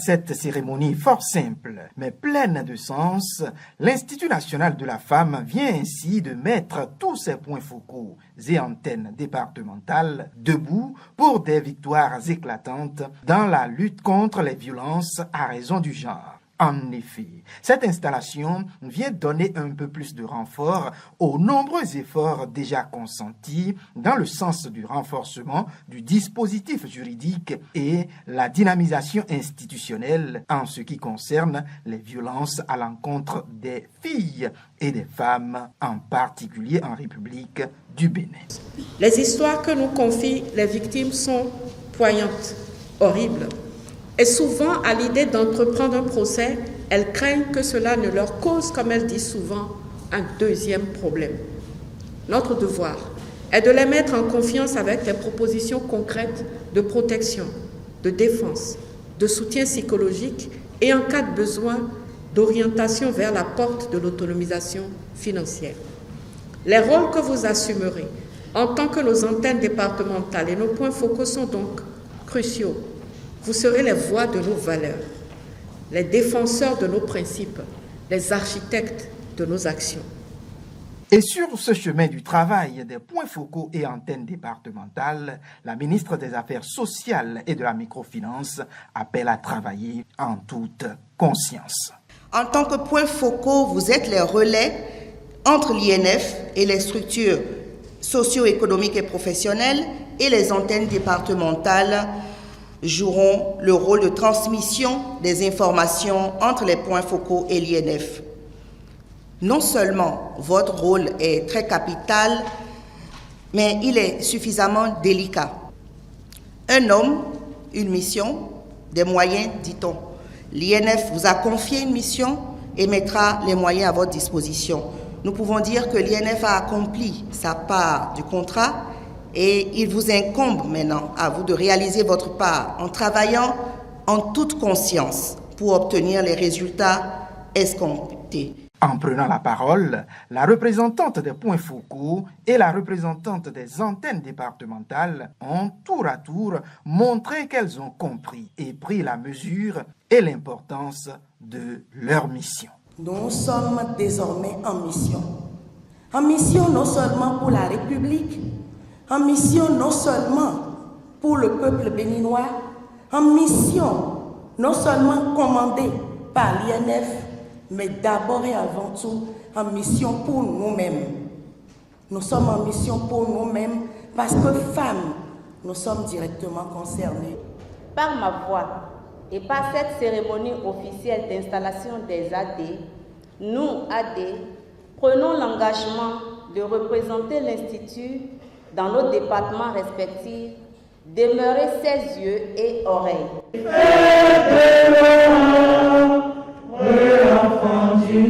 cette cérémonie fort simple, mais pleine de sens, l'Institut national de la femme vient ainsi de mettre tous ses points focaux et antennes départementales debout pour des victoires éclatantes dans la lutte contre les violences à raison du genre. En effet, cette installation vient donner un peu plus de renfort aux nombreux efforts déjà consentis dans le sens du renforcement du dispositif juridique et la dynamisation institutionnelle en ce qui concerne les violences à l'encontre des filles et des femmes, en particulier en République du Bénin. Les histoires que nous confient les victimes sont poignantes, horribles. Et souvent, à l'idée d'entreprendre un procès, elles craignent que cela ne leur cause, comme elles disent souvent, un deuxième problème. Notre devoir est de les mettre en confiance avec des propositions concrètes de protection, de défense, de soutien psychologique et, en cas de besoin, d'orientation vers la porte de l'autonomisation financière. Les rôles que vous assumerez en tant que nos antennes départementales et nos points focaux sont donc cruciaux. Vous serez les voix de nos valeurs, les défenseurs de nos principes, les architectes de nos actions. Et sur ce chemin du travail des points focaux et antennes départementales, la ministre des Affaires sociales et de la microfinance appelle à travailler en toute conscience. En tant que points focaux, vous êtes les relais entre l'INF et les structures socio-économiques et professionnelles, et les antennes départementales joueront le rôle de transmission des informations entre les points focaux et l'INF. Non seulement votre rôle est très capital, mais il est suffisamment délicat. Un homme, une mission, des moyens, dit-on. L'INF vous a confié une mission et mettra les moyens à votre disposition. Nous pouvons dire que l'INF a accompli sa part du contrat et il vous incombe maintenant à vous de réaliser votre part en travaillant en toute conscience pour obtenir les résultats escomptés. En prenant la parole, la représentante des points focaux et la représentante des antennes départementales ont tour à tour montré qu'elles ont compris et pris la mesure et l'importance de leur mission. Nous sommes désormais en mission. En mission non seulement pour la République, en mission non seulement pour le peuple béninois, en mission non seulement commandée par l'INF, mais d'abord et avant tout en mission pour nous-mêmes. Nous sommes en mission pour nous-mêmes parce que femmes, nous sommes directement concernées. Par ma voix et par cette cérémonie officielle d'installation des AD, nous, AD, prenons l'engagement de représenter l'Institut dans nos départements respectifs, demeurer ses yeux et oreilles. Enfants du